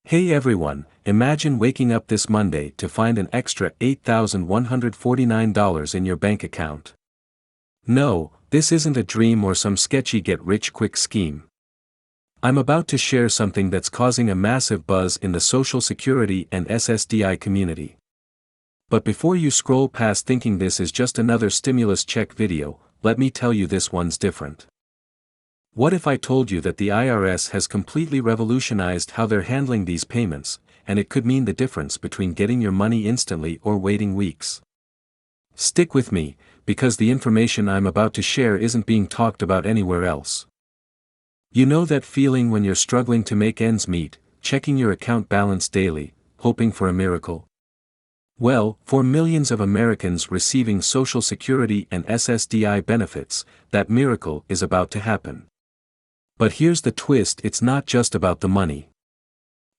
Hey everyone, imagine waking up this Monday to find an extra $8,149 in your bank account. No, this isn't a dream or some sketchy get-rich-quick scheme. I'm about to share something that's causing a massive buzz in the Social Security and Ssdi community. But before you scroll past thinking this is just another stimulus check video, let me tell you this one's different. What if I told you that the IRS has completely revolutionized how they're handling these payments, and it could mean the difference between getting your money instantly or waiting weeks? Stick with me, because the information I'm about to share isn't being talked about anywhere else. You know that feeling when you're struggling to make ends meet, checking your account balance daily, hoping for a miracle? Well, for millions of Americans receiving Social Security and Ssdi benefits, that miracle is about to happen. But here's the twist: it's not just about the money.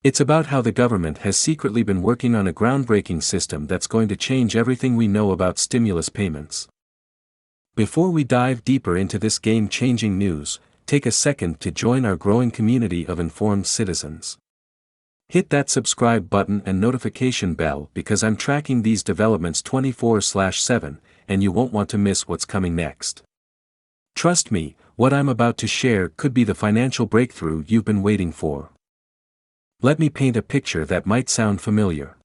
It's about how the government has secretly been working on a groundbreaking system that's going to change everything we know about stimulus payments. Before we dive deeper into this game-changing news, take a second to join our growing community of informed citizens. Hit that subscribe button and notification bell because I'm tracking these developments 24/7, and you won't want to miss what's coming next. Trust me, what I'm about to share could be the financial breakthrough you've been waiting for. Let me paint a picture that might sound familiar.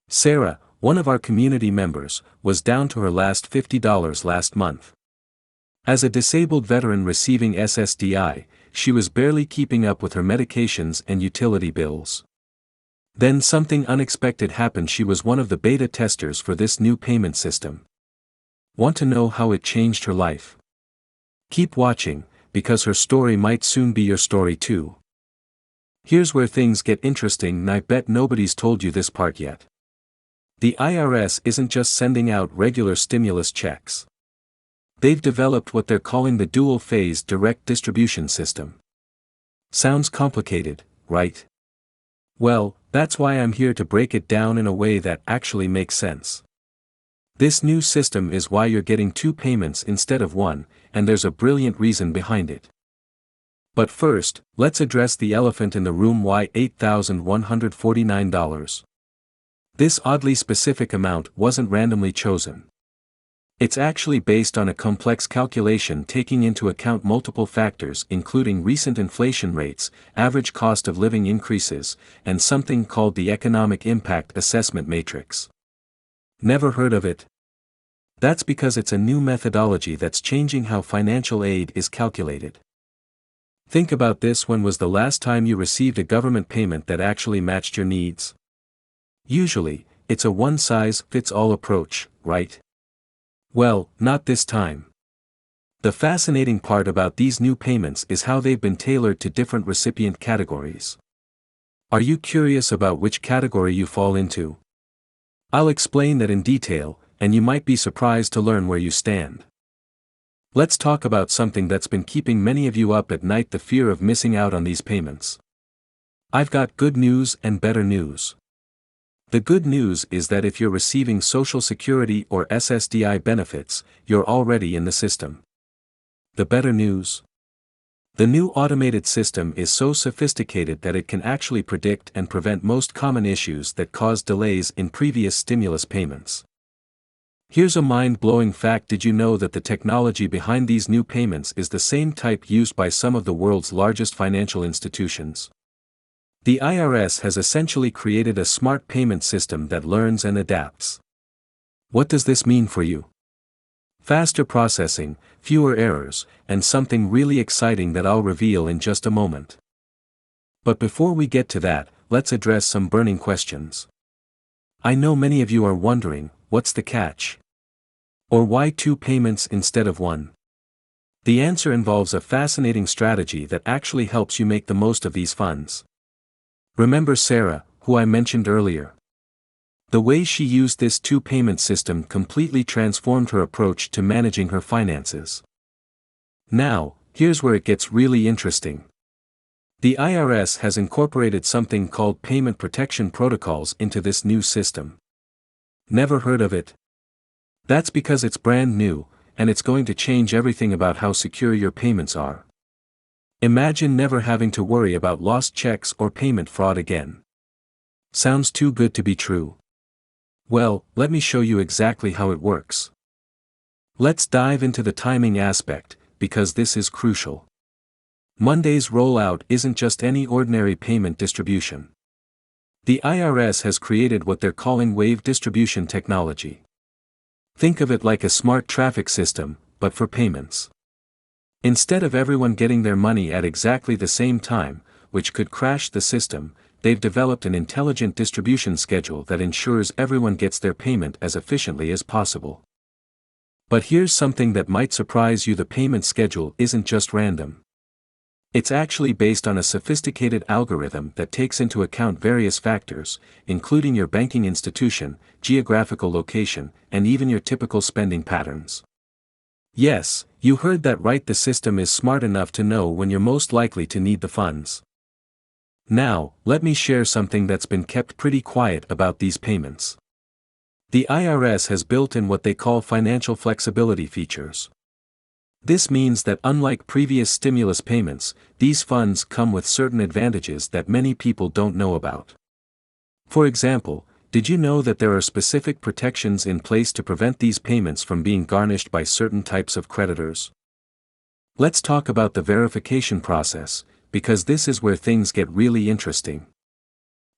Sarah, one of our community members, was down to her last $50 last month. As a disabled veteran receiving Ssdi, she was barely keeping up with her medications and utility bills. Then something unexpected happened. She was one of the beta testers for this new payment system. Want to know how it changed her life? Keep watching, because her story might soon be your story too. Here's where things get interesting, and I bet nobody's told you this part yet. The IRS isn't just sending out regular stimulus checks. They've developed what they're calling the dual-phase direct distribution system. Sounds complicated, right? Well, that's why I'm here to break it down in a way that actually makes sense. This new system is why you're getting two payments instead of one, and there's a brilliant reason behind it. But first, let's address the elephant in the room: why $8,149? This oddly specific amount wasn't randomly chosen. It's actually based on a complex calculation taking into account multiple factors, including recent inflation rates, average cost of living increases, and something called the Economic Impact Assessment Matrix. Never heard of it? That's because it's a new methodology that's changing how financial aid is calculated. Think about this: when was the last time you received a government payment that actually matched your needs? Usually, it's a one-size-fits-all approach, right? Well, not this time. The fascinating part about these new payments is how they've been tailored to different recipient categories. Are you curious about which category you fall into? I'll explain that in detail, and you might be surprised to learn where you stand. Let's talk about something that's been keeping many of you up at night: the fear of missing out on these payments. I've got good news and better news. The good news is that if you're receiving Social Security or Ssdi benefits, you're already in the system. The better news? The new automated system is so sophisticated that it can actually predict and prevent most common issues that caused delays in previous stimulus payments. Here's a mind-blowing fact: did you know that the technology behind these new payments is the same type used by some of the world's largest financial institutions? The IRS has essentially created a smart payment system that learns and adapts. What does this mean for you? Faster processing, fewer errors, and something really exciting that I'll reveal in just a moment. But before we get to that, let's address some burning questions. I know many of you are wondering, what's the catch? Or why two payments instead of one? The answer involves a fascinating strategy that actually helps you make the most of these funds. Remember Sarah, who I mentioned earlier? The way she used this two-payment system completely transformed her approach to managing her finances. Now, here's where it gets really interesting. The IRS has incorporated something called payment protection protocols into this new system. Never heard of it? That's because it's brand new, and it's going to change everything about how secure your payments are. Imagine never having to worry about lost checks or payment fraud again. Sounds too good to be true. Well, let me show you exactly how it works. Let's dive into the timing aspect, because this is crucial. Monday's rollout isn't just any ordinary payment distribution. The IRS has created what they're calling wave distribution technology. Think of it like a smart traffic system, but for payments. Instead of everyone getting their money at exactly the same time, which could crash the system, they've developed an intelligent distribution schedule that ensures everyone gets their payment as efficiently as possible. But here's something that might surprise you: the payment schedule isn't just random. It's actually based on a sophisticated algorithm that takes into account various factors, including your banking institution, geographical location, and even your typical spending patterns. Yes, you heard that right. The system is smart enough to know when you're most likely to need the funds. Now, let me share something that's been kept pretty quiet about these payments. The IRS has built in what they call financial flexibility features. This means that unlike previous stimulus payments, these funds come with certain advantages that many people don't know about. For example, did you know that there are specific protections in place to prevent these payments from being garnished by certain types of creditors? Let's talk about the verification process, because this is where things get really interesting.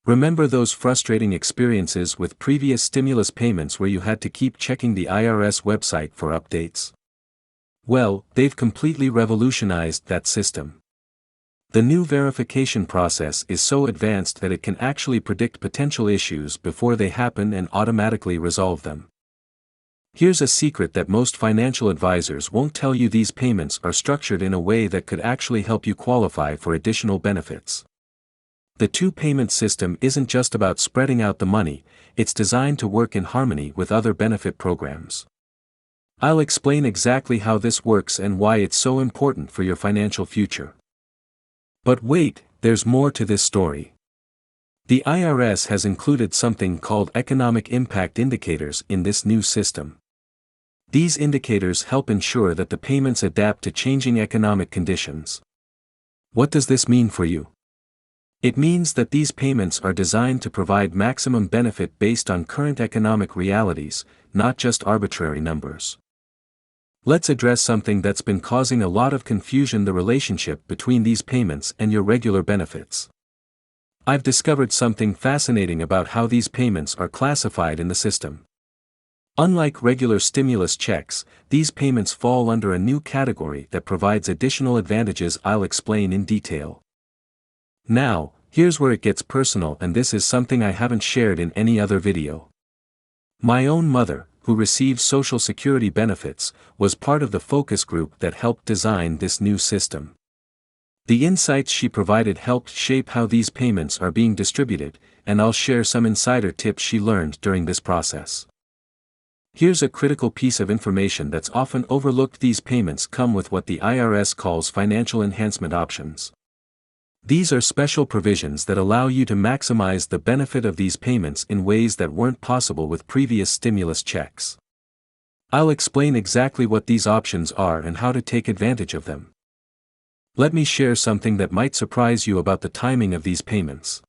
Remember those frustrating experiences with previous stimulus payments where you had to keep checking the IRS website for updates? Well, they've completely revolutionized that system. The new verification process is so advanced that it can actually predict potential issues before they happen and automatically resolve them. Here's a secret that most financial advisors won't tell you: these payments are structured in a way that could actually help you qualify for additional benefits. The two-payment system isn't just about spreading out the money, it's designed to work in harmony with other benefit programs. I'll explain exactly how this works and why it's so important for your financial future. But wait, there's more to this story. The IRS has included something called economic impact indicators in this new system. These indicators help ensure that the payments adapt to changing economic conditions. What does this mean for you? It means that these payments are designed to provide maximum benefit based on current economic realities, not just arbitrary numbers. Let's address something that's been causing a lot of confusion: the relationship between these payments and your regular benefits. I've discovered something fascinating about how these payments are classified in the system. Unlike regular stimulus checks, these payments fall under a new category that provides additional advantages I'll explain in detail. Now, here's where it gets personal, and this is something I haven't shared in any other video. My own mother, who receives Social Security benefits, was part of the focus group that helped design this new system. The insights she provided helped shape how these payments are being distributed, and I'll share some insider tips she learned during this process. Here's a critical piece of information that's often overlooked: these payments come with what the IRS calls financial enhancement options. These are special provisions that allow you to maximize the benefit of these payments in ways that weren't possible with previous stimulus checks. I'll explain exactly what these options are and how to take advantage of them. Let me share something that might surprise you about the timing of these payments.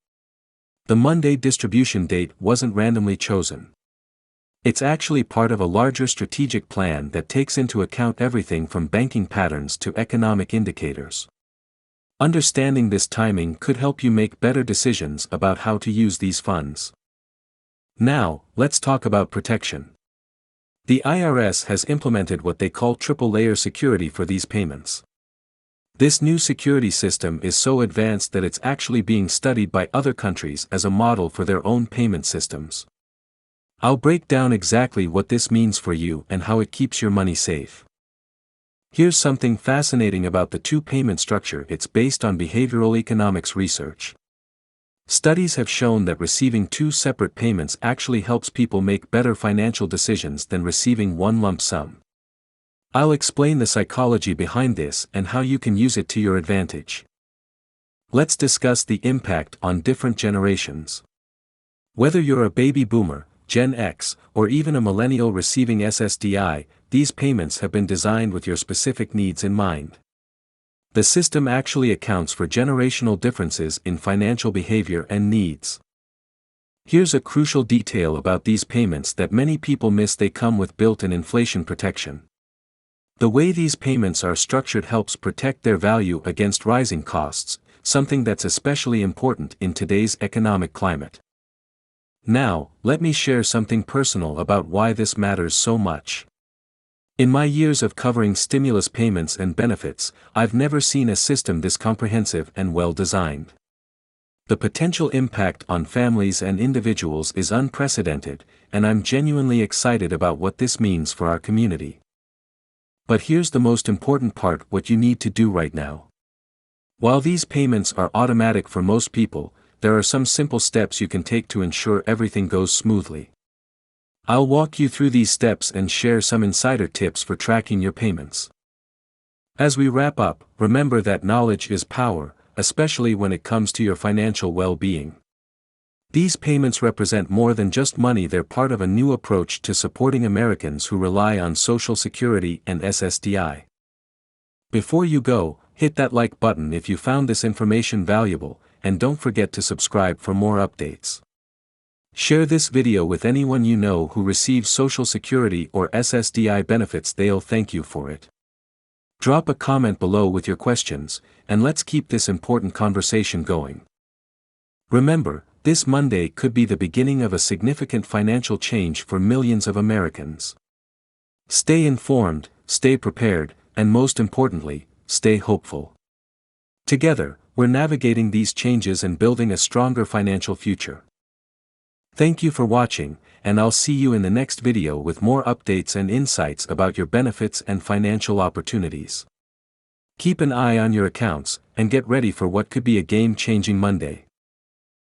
The Monday distribution date wasn't randomly chosen. It's actually part of a larger strategic plan that takes into account everything from banking patterns to economic indicators. Understanding this timing could help you make better decisions about how to use these funds. Now, let's talk about protection. The IRS has implemented what they call triple-layer security for these payments. This new security system is so advanced that it's actually being studied by other countries as a model for their own payment systems. I'll break down exactly what this means for you and how it keeps your money safe. Here's something fascinating about the two-payment structure: it's based on behavioral economics research. Studies have shown that receiving two separate payments actually helps people make better financial decisions than receiving one lump sum. I'll explain the psychology behind this and how you can use it to your advantage. Let's discuss the impact on different generations. Whether you're a baby boomer, Gen X, or even a millennial receiving Ssdi, these payments have been designed with your specific needs in mind. The system actually accounts for generational differences in financial behavior and needs. Here's a crucial detail about these payments that many people miss: they come with built-in inflation protection. The way these payments are structured helps protect their value against rising costs, something that's especially important in today's economic climate. Now, let me share something personal about why this matters so much. In my years of covering stimulus payments and benefits, I've never seen a system this comprehensive and well-designed. The potential impact on families and individuals is unprecedented, and I'm genuinely excited about what this means for our community. But here's the most important part: what you need to do right now. While these payments are automatic for most people, there are some simple steps you can take to ensure everything goes smoothly. I'll walk you through these steps and share some insider tips for tracking your payments. As we wrap up, remember that knowledge is power, especially when it comes to your financial well-being. These payments represent more than just money. They're part of a new approach to supporting Americans who rely on Social Security and Ssdi. Before you go, hit that like button if you found this information valuable, and don't forget to subscribe for more updates. Share this video with anyone you know who receives Social Security or Ssdi benefits. They'll thank you for it. Drop a comment below with your questions, and let's keep this important conversation going. Remember, this Monday could be the beginning of a significant financial change for millions of Americans. Stay informed, stay prepared, and most importantly, stay hopeful. Together, we're navigating these changes and building a stronger financial future. Thank you for watching, and I'll see you in the next video with more updates and insights about your benefits and financial opportunities. Keep an eye on your accounts, and get ready for what could be a game-changing Monday.